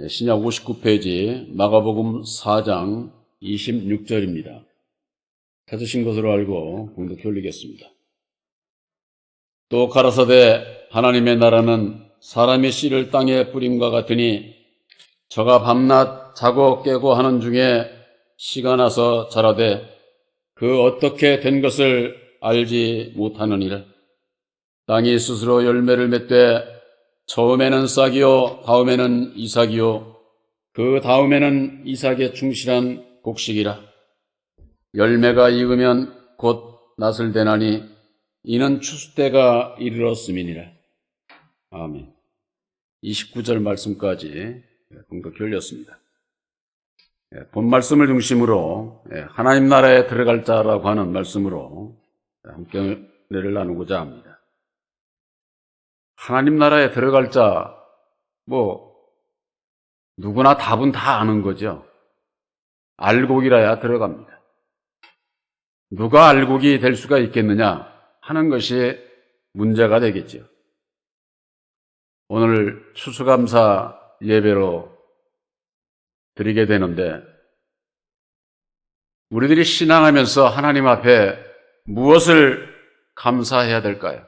신약 59페이지 마가복음 4장 26절입니다. 찾으신 것으로 알고 봉독해 올리겠습니다. 또 가라사대 하나님의 나라는 사람이 씨를 땅에 뿌림과 같으니 저가 밤낮 자고 깨고 하는 중에 씨가 나서 자라되 그 어떻게 된 것을 알지 못하느니라. 땅이 스스로 열매를 맺되 처음에는 싹이요 다음에는 이삭이요 그 다음에는 이삭의 충실한 곡식이라. 열매가 익으면 곧 낫을 대나니 이는 추수 때가 이르렀음이니라. 아멘. 29절 말씀까지 공독해 올렸습니다. 본 말씀을 중심으로 하나님 나라에 들어갈 자라고 하는 말씀으로 함께 은혜를 나누고자 합니다. 하나님 나라에 들어갈 자, 누구나 답은 다 아는 거죠. 알곡이라야 들어갑니다. 누가 알곡이 될 수가 있겠느냐 하는 것이 문제가 되겠죠. 오늘 추수감사 예배로 드리게 되는데, 우리들이 신앙하면서 하나님 앞에 무엇을 감사해야 될까요?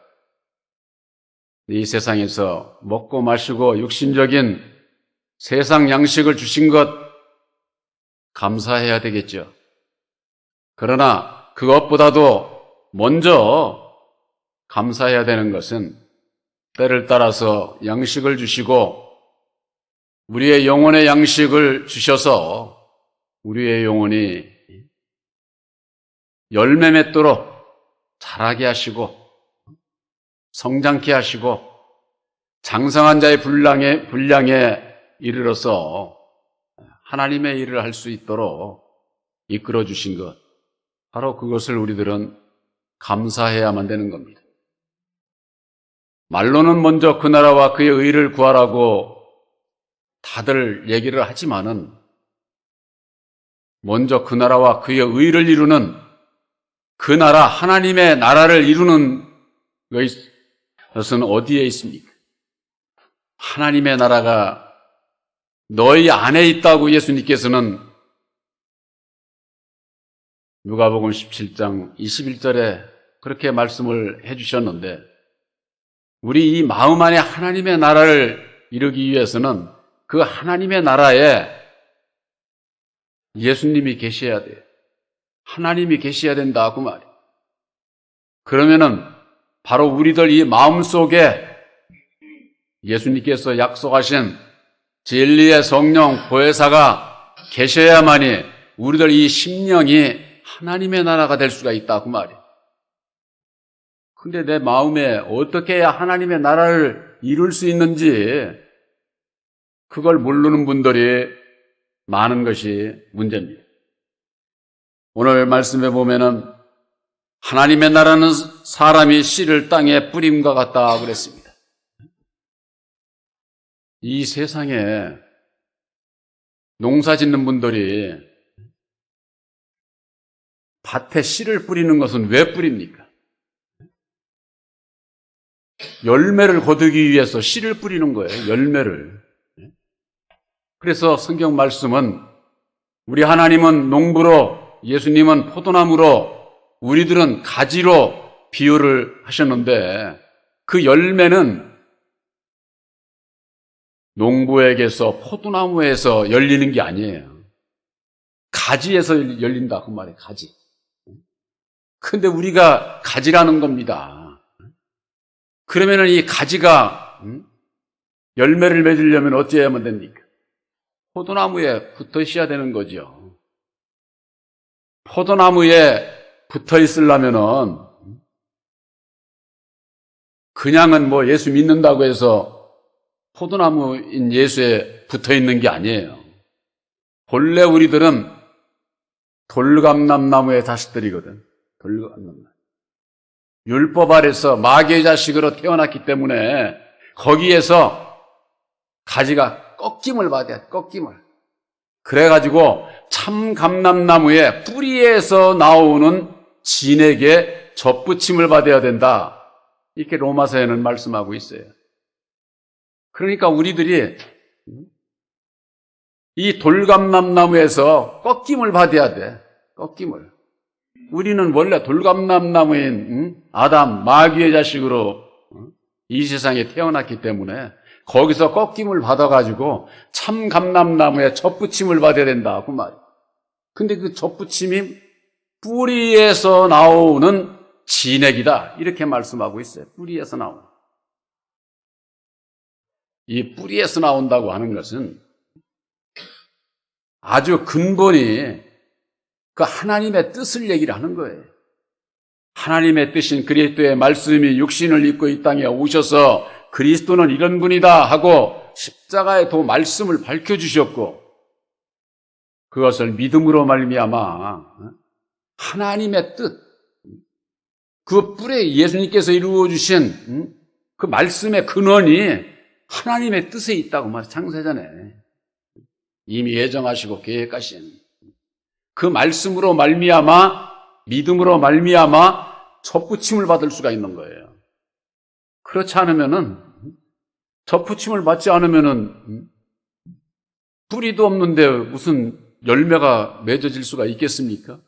이 세상에서 먹고 마시고 육신적인 세상 양식을 주신 것 감사해야 되겠죠. 그러나 그것보다도 먼저 감사해야 되는 것은 때를 따라서 양식을 주시고 우리의 영혼의 양식을 주셔서 우리의 영혼이 열매 맺도록 자라게 하시고 성장케 하시고 장성한 자의 분량에 이르러서 하나님의 일을 할 수 있도록 이끌어 주신 것, 바로 그것을 우리들은 감사해야만 되는 겁니다. 말로는 먼저 그 나라와 그의 의를 구하라고 다들 얘기를 하지만은 먼저 그 나라와 그의 의를 이루는 그 나라, 하나님의 나라를 이루는 것은 어디에 있습니까? 하나님의 나라가 너희 안에 있다고 예수님께서는 누가복음 17장 21절에 그렇게 말씀을 해주셨는데, 우리 이 마음 안에 하나님의 나라를 이루기 위해서는 그 하나님의 나라에 예수님이 계셔야 돼요. 하나님이 계셔야 된다 그 말이에요. 그러면은 바로 우리들 이 마음속에 예수님께서 약속하신 진리의 성령 보혜사가 계셔야만이 우리들 이 심령이 하나님의 나라가 될 수가 있다 그 말이에요. 근데 내 마음에 어떻게 해야 하나님의 나라를 이룰 수 있는지 그걸 모르는 분들이 많은 것이 문제입니다. 오늘 말씀에 보면은 하나님의 나라는 사람이 씨를 땅에 뿌림과 같다 그랬습니다. 이 세상에 농사 짓는 분들이 밭에 씨를 뿌리는 것은 왜 뿌립니까? 열매를 거두기 위해서 씨를 뿌리는 거예요. 열매를. 그래서 성경 말씀은 우리 하나님은 농부로, 예수님은 포도나무로, 우리들은 가지로 비유를 하셨는데, 그 열매는 농부에게서 포도나무에서 열리는 게 아니에요. 가지에서 열린다 그 말이에요. 가지. 근데 우리가 가지라는 겁니다. 그러면은 이 가지가 열매를 맺으려면 어찌해야만 됩니까? 포도나무에 붙어 있어야 되는 거죠. 포도나무에 붙어 있으려면은 그냥은 예수 믿는다고 해서 포도나무인 예수에 붙어 있는 게 아니에요. 본래 우리들은 돌감람나무의 자식들이거든. 돌감람나무. 율법 아래서 마귀의 자식으로 태어났기 때문에 거기에서 가지가 꺾임을 받아야 돼. 꺾임을. 그래가지고 참 감람나무의 뿌리에서 나오는 진에게 접붙임을 받아야 된다. 이렇게 로마서에는 말씀하고 있어요. 그러니까 우리들이 이 돌감람나무에서 꺾임을 받아야 돼. 꺾임을. 우리는 원래 돌감람나무인 아담, 마귀의 자식으로 이 세상에 태어났기 때문에 거기서 꺾임을 받아가지고 참 감람나무에 젖붙임을 받아야 된다. 그 말이에요. 근데 그 젖붙임이 뿌리에서 나오는 진액이다. 이렇게 말씀하고 있어요. 뿌리에서 나오는. 이 뿌리에서 나온다고 하는 것은 아주 근본이 그 하나님의 뜻을 얘기를 하는 거예요. 하나님의 뜻인 그리스도의 말씀이 육신을 입고 이 땅에 오셔서 그리스도는 이런 분이다 하고 십자가의 도 말씀을 밝혀주셨고 그것을 믿음으로 말미암아 하나님의 뜻, 그 뿔에 예수님께서 이루어주신 그 말씀의 근원이 하나님의 뜻에 있다고 말해요. 창세전에 이미 예정하시고 계획하신 그 말씀으로 말미암아 믿음으로 말미암아 젖붙임을 받을 수가 있는 거예요. 그렇지 않으면은 젖붙임을 받지 않으면은 뿌리도 없는데 무슨 열매가 맺어질 수가 있겠습니까?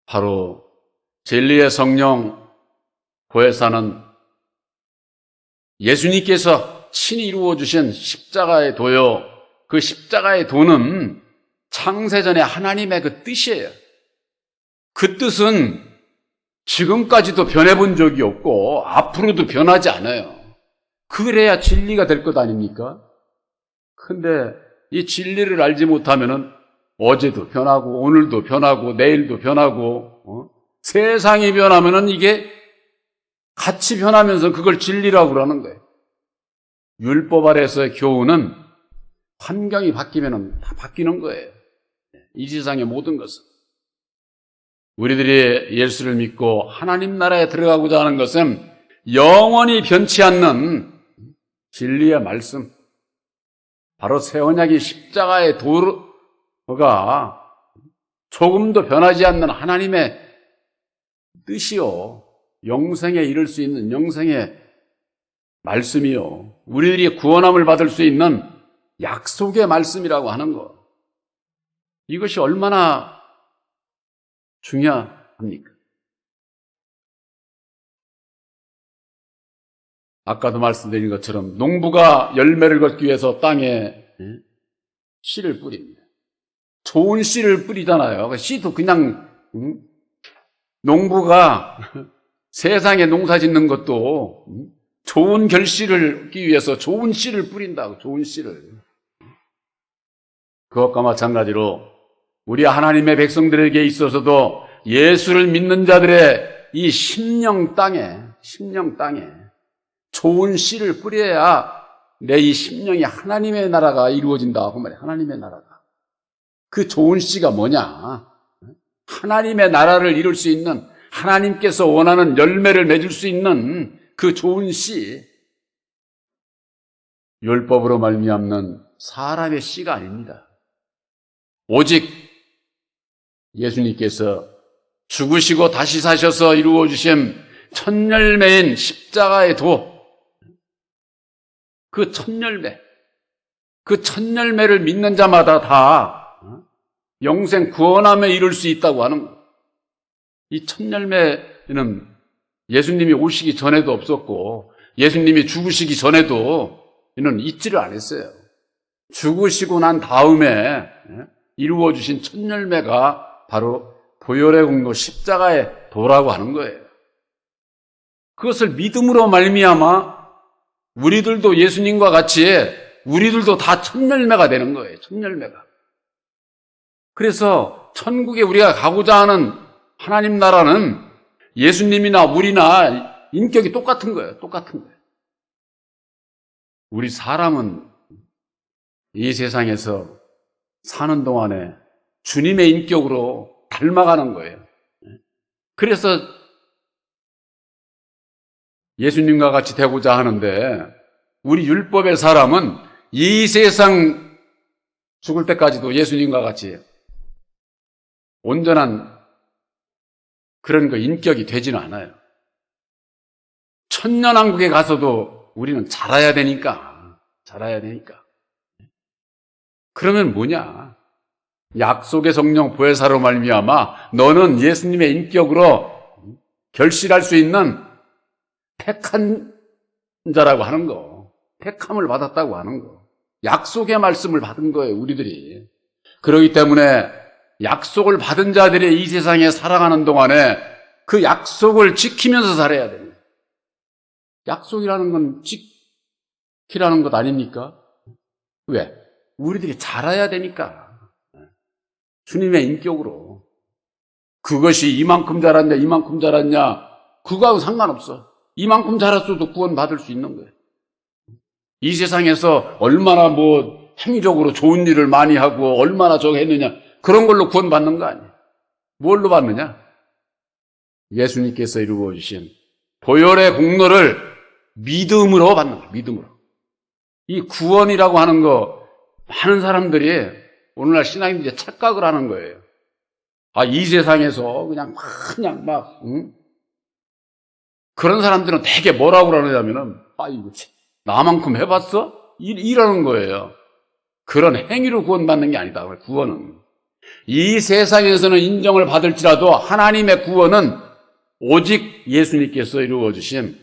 바로 진리의 성령 보혜사는 예수님께서 친히 이루어주신 십자가의 도요. 그 십자가의 도는 창세전에 하나님의 그 뜻이에요. 그 뜻은 지금까지도 변해본 적이 없고 앞으로도 변하지 않아요. 그래야 진리가 될 것 아닙니까? 근데 이 진리를 알지 못하면은 어제도 변하고 오늘도 변하고 내일도 변하고 세상이 변하면은 이게 같이 변하면서 그걸 진리라고 그러는 거예요. 율법 아래서의 교훈은 환경이 바뀌면은 다 바뀌는 거예요. 이 세상의 모든 것은. 우리들이 예수를 믿고 하나님 나라에 들어가고자 하는 것은 영원히 변치 않는 진리의 말씀. 바로 새 언약이 십자가의 도가 조금도 변하지 않는 하나님의 뜻이요. 영생에 이를 수 있는 영생의 말씀이요. 우리들이 구원함을 받을 수 있는 약속의 말씀이라고 하는 것. 이것이 얼마나 중요합니까? 아까도 말씀드린 것처럼 농부가 열매를 거두기 위해서 땅에 씨를 뿌립니다. 좋은 씨를 뿌리잖아요. 씨도 그냥 농부가 세상에 농사 짓는 것도 좋은 결실을 얻기 위해서 좋은 씨를 뿌린다고. 좋은 씨를. 그것과 마찬가지로 우리 하나님의 백성들에게 있어서도 예수를 믿는 자들의 이 심령 땅에 좋은 씨를 뿌려야 내 이 심령이 하나님의 나라가 이루어진다. 그 말이에요. 하나님의 나라가. 그 좋은 씨가 뭐냐? 하나님의 나라를 이룰 수 있는, 하나님께서 원하는 열매를 맺을 수 있는 그 좋은 씨. 율법으로 말미암는 사람의 씨가 아닙니다. 오직 예수님께서 죽으시고 다시 사셔서 이루어주신 첫 열매인 십자가의 도, 그 첫 열매, 그 첫 열매를 믿는 자마다 다 영생 구원함에 이룰 수 있다고 하는 거예요. 이 첫 열매는 예수님이 오시기 전에도 없었고 예수님이 죽으시기 전에도 이는 있지를 않았어요. 죽으시고 난 다음에 이루어주신 첫 열매가 바로 보혈의 공로 십자가의 도라고 하는 거예요. 그것을 믿음으로 말미암아 우리들도 예수님과 같이 우리들도 다 첫 열매가 되는 거예요. 첫 열매가. 그래서 천국에 우리가 가고자 하는 하나님 나라는 예수님이나 우리나 인격이 똑같은 거예요. 똑같은 거예요. 우리 사람은 이 세상에서 사는 동안에 주님의 인격으로 닮아가는 거예요. 그래서 예수님과 같이 되고자 하는데 우리 율법의 사람은 이 세상 죽을 때까지도 예수님과 같이 온전한 그런 거 인격이 되지는 않아요. 천년왕국에 가서도 우리는 자라야 되니까 자라야 되니까. 그러면 뭐냐? 약속의 성령 보혜사로 말미암아 너는 예수님의 인격으로 결실할 수 있는 택한 자라고 하는 거. 택함을 받았다고 하는 거. 약속의 말씀을 받은 거예요, 우리들이. 그렇기 때문에 약속을 받은 자들이 이 세상에 살아가는 동안에 그 약속을 지키면서 살아야 됩니다. 약속이라는 건 지키라는 것 아닙니까? 왜? 우리들이 자라야 되니까. 주님의 인격으로. 그것이 이만큼 자랐냐, 이만큼 자랐냐, 그거하고 상관없어. 이만큼 자랐어도 구원받을 수 있는 거예요. 이 세상에서 얼마나 행위적으로 좋은 일을 많이 하고 얼마나 저거 했느냐, 그런 걸로 구원받는 거 아니에요. 뭘로 받느냐? 예수님께서 이루어 주신 보혈의 공로를 믿음으로 받는 거예요. 믿음으로. 이 구원이라고 하는 거 많은 사람들이 오늘날 신앙인들이 착각을 하는 거예요. 이 세상에서 그냥 그런 사람들은 되게 뭐라고 그러냐면은 이거 나만큼 해봤어? 이러는 거예요. 그런 행위로 구원받는 게 아니다. 구원은 이 세상에서는 인정을 받을지라도 하나님의 구원은 오직 예수님께서 이루어주신,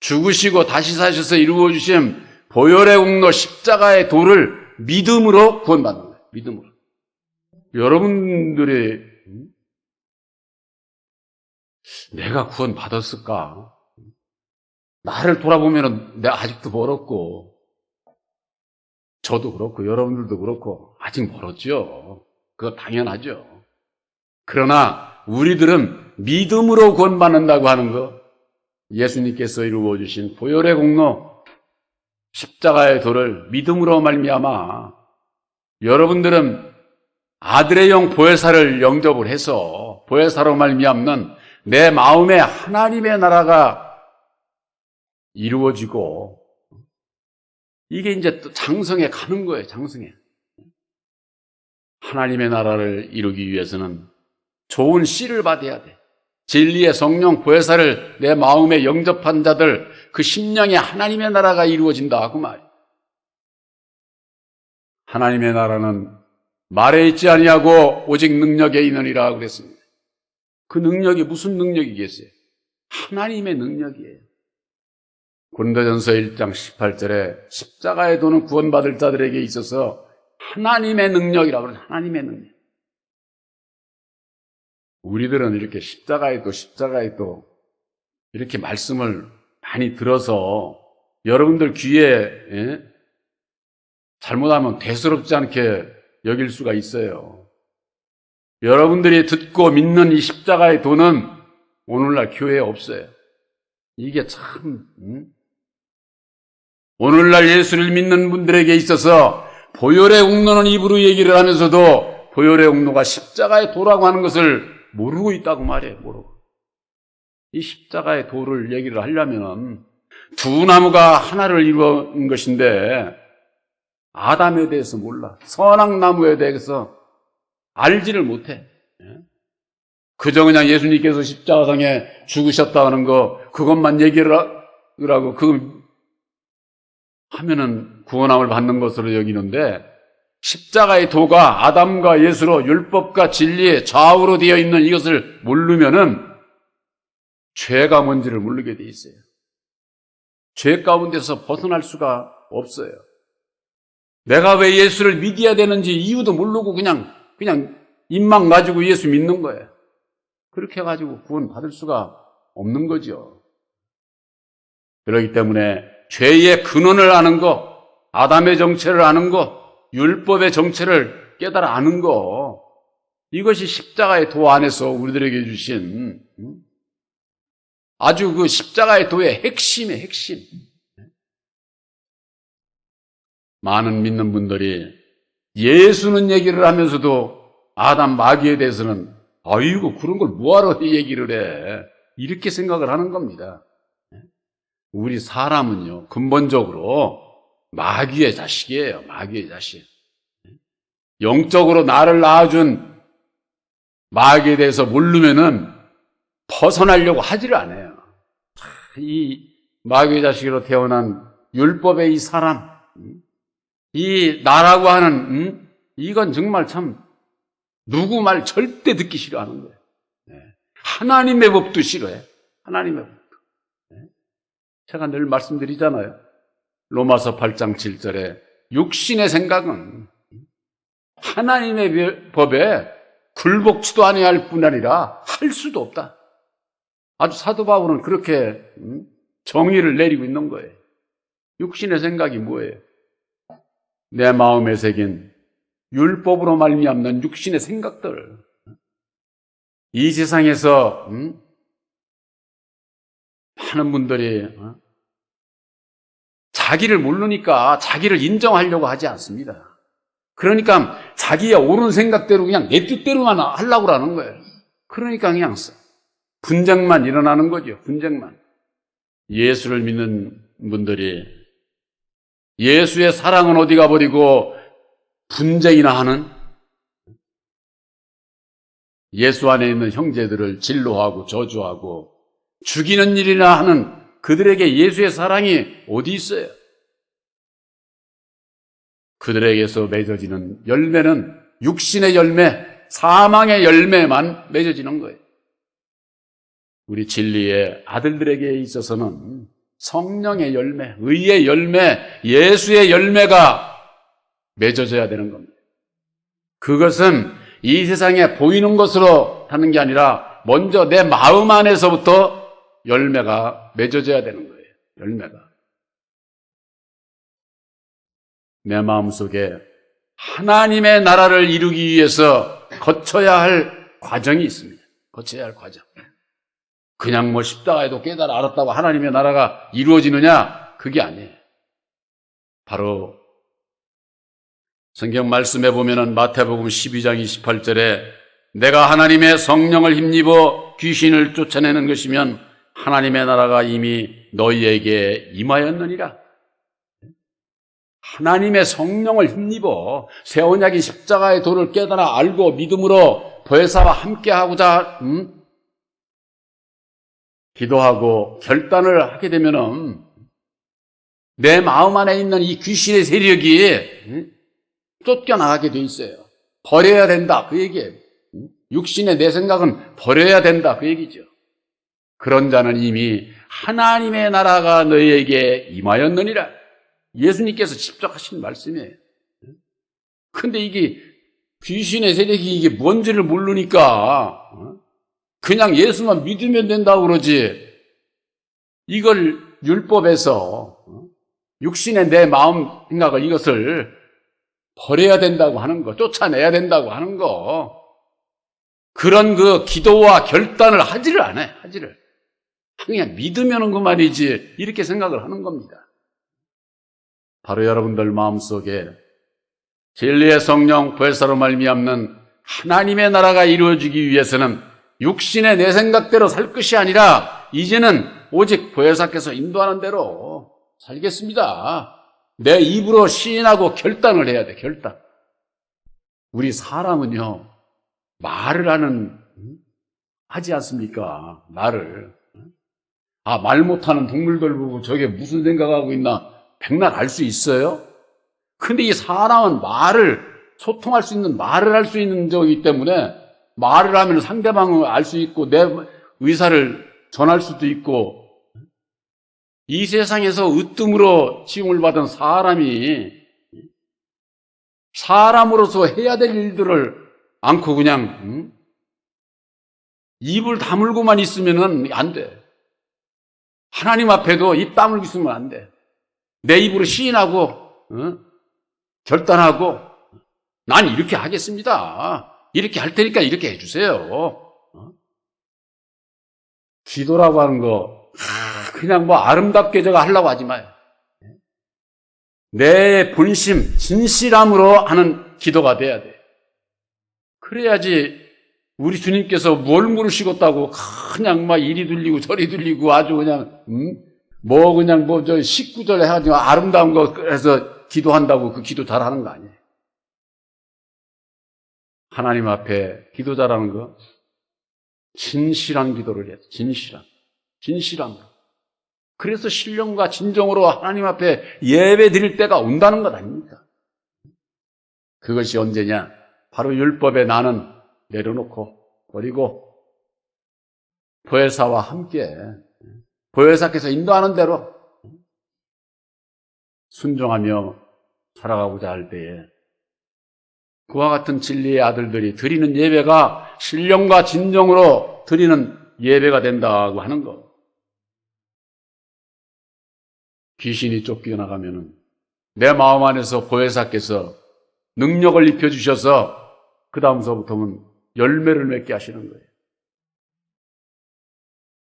죽으시고 다시 사셔서 이루어주신 보혈의 공로 십자가의 도를 믿음으로 구원받는 거예요. 믿음으로. 여러분들이 내가 구원받았을까? 나를 돌아보면 내가 아직도 멀었고, 저도 그렇고 여러분들도 그렇고 아직 멀었죠. 그거 당연하죠. 그러나 우리들은 믿음으로 구원받는다고 하는 것, 예수님께서 이루어 주신 보혈의 공로 십자가의 도를 믿음으로 말미암아 여러분들은 아들의 영 보혜사를 영접을 해서 보혜사로 말미암는 내 마음에 하나님의 나라가 이루어지고, 이게 이제 또 장성에 가는 거예요. 장성에. 하나님의 나라를 이루기 위해서는 좋은 씨를 받아야 돼. 진리의 성령 보혜사를 내 마음에 영접한 자들, 그 심령에 하나님의 나라가 이루어진다 하고 말이에요. 하나님의 나라는 말에 있지 아니하고 오직 능력에 있느니라 그랬습니다. 그 능력이 무슨 능력이겠어요? 하나님의 능력이에요. 고린도전서 1장 18절에 십자가의 도는 구원받을 자들에게 있어서 하나님의 능력이라고 그래요. 하나님의 능력. 우리들은 이렇게 십자가의 도 이렇게 말씀을 많이 들어서 여러분들 귀에 잘못하면 대수롭지 않게 여길 수가 있어요. 여러분들이 듣고 믿는 이 십자가의 도는 오늘날 교회에 없어요. 이게 참 오늘날 예수를 믿는 분들에게 있어서 보혈의 공로는 입으로 얘기를 하면서도 보혈의 공로가 십자가의 도라고 하는 것을 모르고 있다고 말이에요. 모르고. 이 십자가의 도를 얘기를 하려면 두 나무가 하나를 이루는 것인데 아담에 대해서 몰라. 선악나무에 대해서 알지를 못해. 그저 그냥 예수님께서 십자가상에 죽으셨다는 거 그것만 얘기를 하고 그 하면은 구원함을 받는 것으로 여기는데, 십자가의 도가 아담과 예수로 율법과 진리의 좌우로 되어 있는 이것을 모르면은 죄가 뭔지를 모르게 돼 있어요. 죄 가운데서 벗어날 수가 없어요. 내가 왜 예수를 믿어야 되는지 이유도 모르고 그냥 입만 가지고 예수 믿는 거예요. 그렇게 해가지고 구원 받을 수가 없는 거죠. 그렇기 때문에 죄의 근원을 아는 거, 아담의 정체를 아는 거, 율법의 정체를 깨달아 아는 거, 이것이 십자가의 도 안에서 우리들에게 주신 아주 그 십자가의 도의 핵심이에요. 핵심. 많은 믿는 분들이 예수는 얘기를 하면서도 아담 마귀에 대해서는 아이고 그런 걸 뭐하러 얘기를 해, 이렇게 생각을 하는 겁니다. 우리 사람은요 근본적으로 마귀의 자식이에요. 마귀의 자식. 영적으로 나를 낳아준 마귀에 대해서 모르면은 벗어나려고 하지를 않아요. 이 마귀의 자식으로 태어난 율법의 이 사람, 이 나라고 하는 이건 정말 참 누구 말 절대 듣기 싫어하는 거예요. 하나님의 법도 싫어해. 하나님의 법도. 제가 늘 말씀드리잖아요. 로마서 8장 7절에 육신의 생각은 하나님의 법에 굴복치도 아니할 뿐 아니라 할 수도 없다. 아주 사도 바울은 그렇게 정의를 내리고 있는 거예요. 육신의 생각이 뭐예요? 내 마음에 새긴 율법으로 말미암는 육신의 생각들. 이 세상에서 많은 분들이 자기를 모르니까 자기를 인정하려고 하지 않습니다. 그러니까 자기의 옳은 생각대로 그냥 내 뜻대로만 하려고 하는 거예요. 그러니까 그냥 분쟁만 일어나는 거죠. 분쟁만. 예수를 믿는 분들이 예수의 사랑은 어디 가버리고 분쟁이나 하는, 예수 안에 있는 형제들을 진노하고 저주하고 죽이는 일이나 하는 그들에게 예수의 사랑이 어디 있어요? 그들에게서 맺어지는 열매는 육신의 열매, 사망의 열매만 맺어지는 거예요. 우리 진리의 아들들에게 있어서는 성령의 열매, 의의 열매, 예수의 열매가 맺어져야 되는 겁니다. 그것은 이 세상에 보이는 것으로 하는 게 아니라 먼저 내 마음 안에서부터 열매가 맺어져야 되는 거예요. 열매가. 내 마음속에 하나님의 나라를 이루기 위해서 거쳐야 할 과정이 있습니다. 거쳐야 할 과정. 그냥 뭐 십자가 해도 깨달아 알았다고 하나님의 나라가 이루어지느냐? 그게 아니에요. 바로 성경 말씀에 보면은 마태복음 12장 28절에 내가 하나님의 성령을 힘입어 귀신을 쫓아내는 것이면 하나님의 나라가 이미 너희에게 임하였느니라. 하나님의 성령을 힘입어 새 언약인 십자가의 도를 깨달아 알고 믿음으로 보혜사와 함께하고자 기도하고 결단을 하게 되면은 내 마음 안에 있는 이 귀신의 세력이 쫓겨나가게 돼 있어요. 버려야 된다 그 얘기예요. 육신의 내 생각은 버려야 된다 그 얘기죠. 그런 자는 이미 하나님의 나라가 너희에게 임하였느니라. 예수님께서 직접 하신 말씀이에요. 근데 이게 귀신의 세력이 이게 뭔지를 모르니까 그냥 예수만 믿으면 된다고 그러지. 이걸 율법에서 육신의 내 마음 생각을 이것을 버려야 된다고 하는 거, 쫓아내야 된다고 하는 거, 그런 그 기도와 결단을 하지를 않아요. 하지를. 그냥 믿으면 그만이지 이렇게 생각을 하는 겁니다. 바로 여러분들 마음속에 진리의 성령 보혜사로 말미암는 하나님의 나라가 이루어지기 위해서는 육신의 내 생각대로 살 것이 아니라 이제는 오직 보혜사께서 인도하는 대로 살겠습니다. 내 입으로 시인하고 결단을 해야 돼. 결단. 우리 사람은요 말을 하지 않습니까? 말을. 말 못하는 동물들 보고 저게 무슨 생각하고 있나 백날 알 수 있어요? 근데 이 사람은 소통할 수 있는 말을 할 수 있는 저기 때문에 말을 하면 상대방을 알 수 있고 내 의사를 전할 수도 있고, 이 세상에서 으뜸으로 지음을 받은 사람이 사람으로서 해야 될 일들을 않고 그냥 입을 다물고만 있으면 안 돼. 하나님 앞에도 입 다물고 있으면 안 돼. 내 입으로 시인하고 결단하고 난 이렇게 하겠습니다. 이렇게 할 테니까 이렇게 해주세요. 기도라고 하는 거 그냥 뭐 아름답게 저거 하려고 하지 마요. 내 본심, 진실함으로 하는 기도가 돼야 돼. 그래야지 우리 주님께서 뭘 물으시겠다고 그냥 막 이리 들리고 저리 들리고 아주 그냥 그냥 저 19절에 해가지고 아름다운 거 해서 기도한다고 그 기도 잘하는 거 아니에요. 하나님 앞에 기도 잘하는 거 진실한 기도를 해야 돼. 진실함으로. 그래서 신령과 진정으로 하나님 앞에 예배 드릴 때가 온다는 것 아닙니까? 그것이 언제냐? 바로 율법의 나는 내려놓고 버리고 보혜사와 함께 보혜사께서 인도하는 대로 순종하며 살아가고자 할 때에 그와 같은 진리의 아들들이 드리는 예배가 신령과 진정으로 드리는 예배가 된다고 하는 것. 귀신이 쫓겨나가면은 내 마음 안에서 보혜사께서 능력을 입혀주셔서 그 다음서부터는 열매를 맺게 하시는 거예요.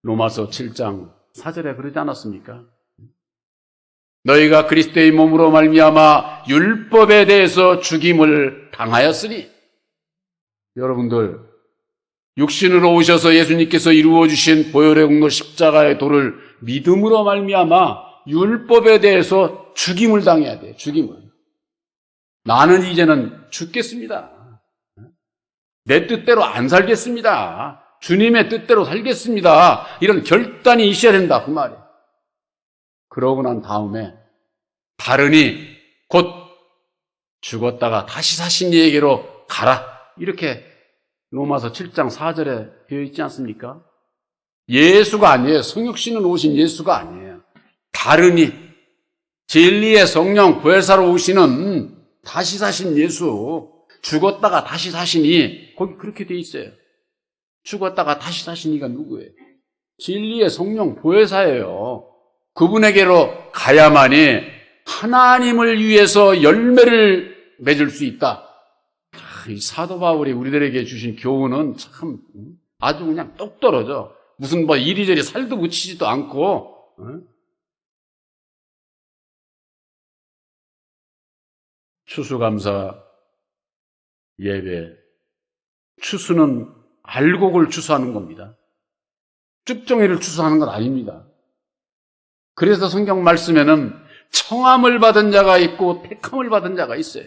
로마서 7장 4절에 그러지 않았습니까? 너희가 그리스도의 몸으로 말미암아 율법에 대해서 죽임을 당하였으니, 여러분들 육신으로 오셔서 예수님께서 이루어주신 보혈의 공로 십자가의 도를 믿음으로 말미암아 율법에 대해서 죽임을 당해야 돼요. 죽임을. 나는 이제는 죽겠습니다. 내 뜻대로 안 살겠습니다. 주님의 뜻대로 살겠습니다. 이런 결단이 있어야 된다 그 말이에요. 그러고 난 다음에 다르니 곧 죽었다가 다시 사신 이에게로 가라. 이렇게 로마서 7장 4절에 되어 있지 않습니까? 예수가 아니에요. 성육신은 오신 예수가 아니에요. 다르니 진리의 성령 보혜사로 오시는 다시 사신 예수, 죽었다가 다시 사시니, 거기 그렇게 되어 있어요. 죽었다가 다시 사시니가 누구예요? 진리의 성령 보혜사예요. 그분에게로 가야만이 하나님을 위해서 열매를 맺을 수 있다. 이 사도 바울이 우리들에게 주신 교훈은 참 아주 그냥 똑 떨어져. 무슨 뭐 이리저리 살도 붙이지도 않고. 추수감사 예배. 추수는 알곡을 추수하는 겁니다. 쭉정이를 추수하는 건 아닙니다. 그래서 성경 말씀에는 청함을 받은 자가 있고 택함을 받은 자가 있어요.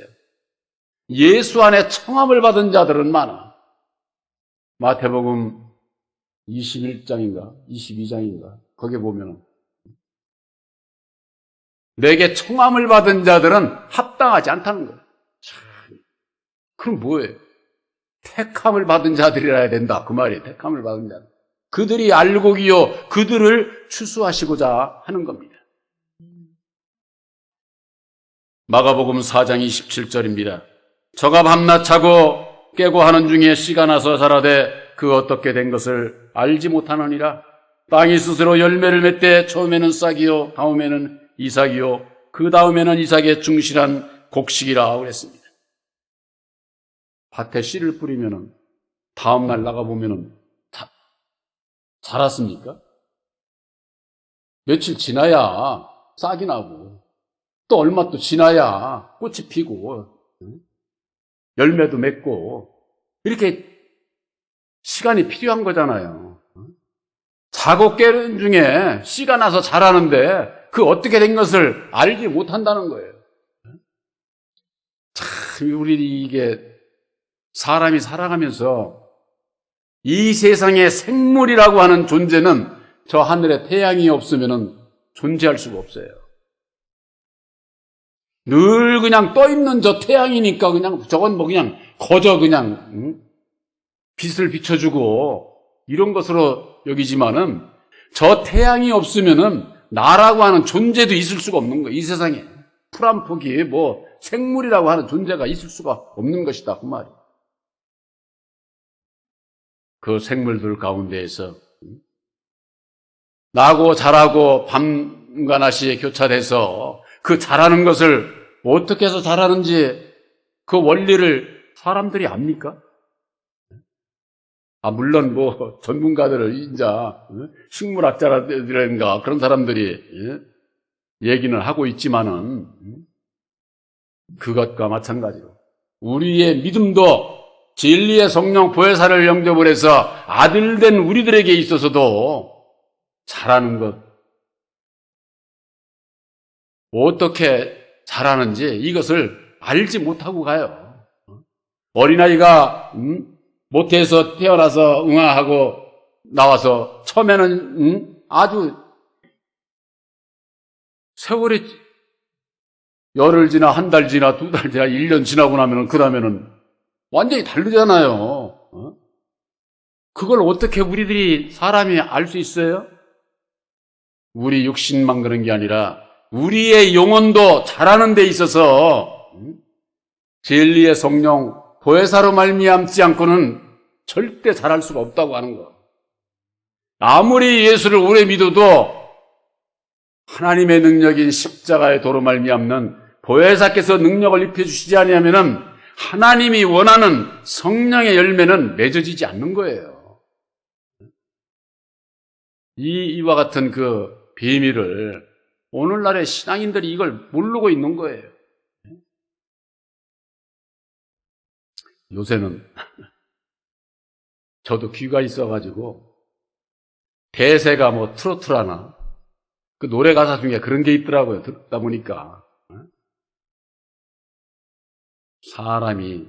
예수 안에 청함을 받은 자들은 많아. 마태복음 21장인가 22장인가 거기에 보면 내게 청함을 받은 자들은 합당하지 않다는 거예요. 그럼 뭐예요? 택함을 받은 자들이라 해야 된다 그 말이에요. 택함을 받은 자들. 그들이 알곡이요 그들을 추수하시고자 하는 겁니다. 마가복음 4장 27절입니다. 저가 밤낮 자고 깨고 하는 중에 씨가 나서 자라되 그 어떻게 된 것을 알지 못하느니라. 땅이 스스로 열매를 맺되 처음에는 싹이요 다음에는 이삭이요 그 다음에는 이삭의 충실한 곡식이라 그랬습니다. 밭에 씨를 뿌리면은 다음날 나가보면은 자랐습니까? 며칠 지나야 싹이 나고 또 얼마 또 지나야 꽃이 피고 열매도 맺고 이렇게 시간이 필요한 거잖아요. 자고 깨는 중에 씨가 나서 자라는데 그 어떻게 된 것을 알지 못한다는 거예요. 참 우리 이게 사람이 살아가면서 이 세상의 생물이라고 하는 존재는 저 하늘에 태양이 없으면 존재할 수가 없어요. 늘 그냥 떠 있는 저 태양이니까 그냥 저건 뭐 그냥 거저 그냥 빛을 비춰주고 이런 것으로 여기지만은 저 태양이 없으면은 나라고 하는 존재도 있을 수가 없는 거예요. 이 세상에 풀 한 포기 뭐 생물이라고 하는 존재가 있을 수가 없는 것이다 그 말이에요. 그 생물들 가운데에서 나고 자라고 밤과 낮이 교차돼서 그 자라는 것을 어떻게 해서 자라는지 그 원리를 사람들이 압니까? 물론 뭐 전문가들을 이제 식물학자라든가 그런 사람들이 얘기는 하고 있지만은 그것과 마찬가지로 우리의 믿음도 진리의 성령 보혜사를 영접을 해서 아들된 우리들에게 있어서도 자라는 것 어떻게 자라는지 이것을 알지 못하고 가요. 어린아이가 모태에서 태어나서 응아하고 나와서 처음에는 아주 세월이 열흘 지나, 한 달 지나, 두 달 지나, 1년 지나고 나면은, 그 다음에는 완전히 다르잖아요. 그걸 어떻게 우리들이 사람이 알 수 있어요? 우리 육신만 그런 게 아니라 우리의 영혼도 자라는 데 있어서 진리의 성령 보혜사로 말미암지 않고는 절대 자랄 수가 없다고 하는 거. 아무리 예수를 오래 믿어도 하나님의 능력인 십자가의 도로 말미암는 보혜사께서 능력을 입혀주시지 아니하면은 하나님이 원하는 성령의 열매는 맺어지지 않는 거예요. 이와 같은 그 비밀을 오늘날의 신앙인들이 이걸 모르고 있는 거예요. 요새는 저도 귀가 있어가지고 대세가 뭐 트로트라나 그 노래 가사 중에 그런 게 있더라고요. 듣다 보니까 사람이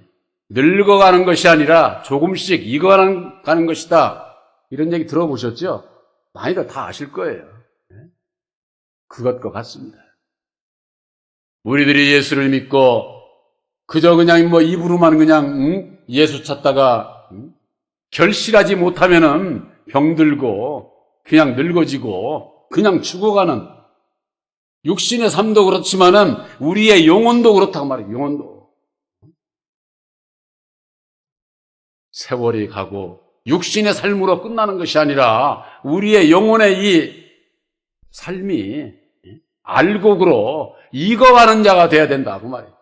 늙어가는 것이 아니라 조금씩 익어가는 것이다. 이런 얘기 들어보셨죠? 많이들 다 아실 거예요. 그것과 같습니다. 우리들이 예수를 믿고 그저 그냥 뭐 입으로만 그냥 예수 찾다가 결실하지 못하면은 병들고 그냥 늙어지고 그냥 죽어가는 육신의 삶도 그렇지만은 우리의 영혼도 그렇다고 말이에요. 영혼도 세월이 가고 육신의 삶으로 끝나는 것이 아니라 우리의 영혼의 이 삶이 알곡으로 익어가는 자가 돼야 된다 그 말이에요.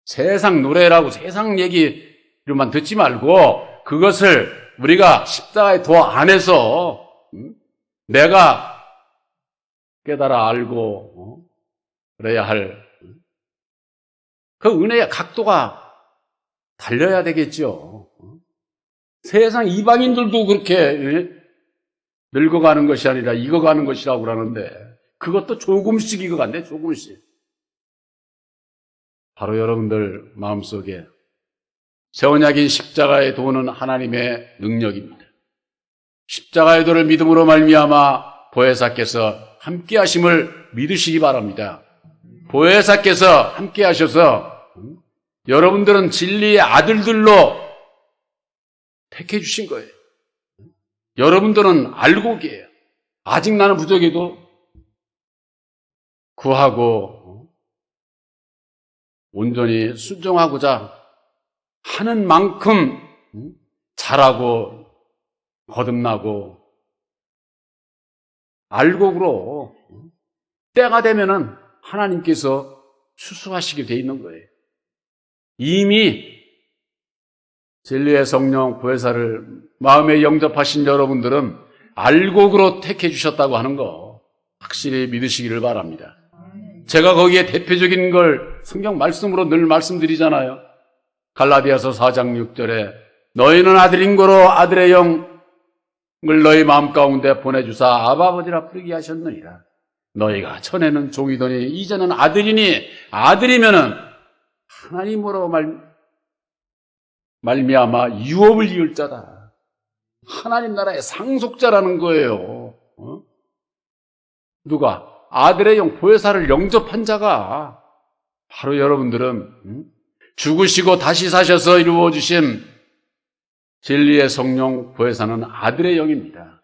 세상 노래라고 세상 얘기로만 듣지 말고 그것을 우리가 십자가의 도 안에서 내가 깨달아 알고 그래야 할 그 은혜의 각도가 달려야 되겠죠. 세상 이방인들도 그렇게 늙어가는 것이 아니라 익어가는 것이라고 그러는데 그것도 조금씩 익어간대. 조금씩. 바로 여러분들 마음속에 새 언약인 십자가의 도는 하나님의 능력입니다. 십자가의 도를 믿음으로 말미암아 보혜사께서 함께 하심을 믿으시기 바랍니다. 보혜사께서 함께 하셔서 여러분들은 진리의 아들들로 택해 주신 거예요. 여러분들은 알곡이에요. 아직 나는 부족해도 구하고 온전히 순종하고자 하는 만큼 잘하고 거듭나고 알곡으로 때가 되면은 하나님께서 추수하시게 돼 있는 거예요. 이미 진리의 성령 보혜사를 마음에 영접하신 여러분들은 알곡으로 택해 주셨다고 하는 거 확실히 믿으시기를 바랍니다. 제가 거기에 대표적인 걸 성경 말씀으로 늘 말씀드리잖아요. 갈라디아서 4장 6절에 너희는 아들인 거로 아들의 영을 너희 마음 가운데 보내주사 아바 아버지라 부르게 하셨느니라. 너희가 전에는 종이더니 이제는 아들이니 아들이면은 하나님으로 말미암아 유업을 이을 자다. 하나님 나라의 상속자라는 거예요. 누가? 아들의 영 보혜사를 영접한 자가 바로 여러분들은 죽으시고 다시 사셔서 이루어주신 진리의 성령 보혜사는 아들의 영입니다.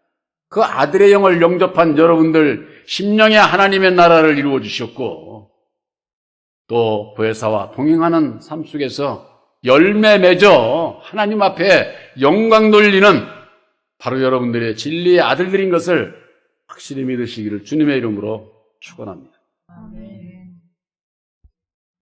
그 아들의 영을 영접한 여러분들 심령의 하나님의 나라를 이루어주셨고 또 보혜사와 동행하는 삶 속에서 열매 맺어 하나님 앞에 영광 돌리는 바로 여러분들의 진리의 아들들인 것을 확실히 믿으시기를 주님의 이름으로 축원합니다. 아멘.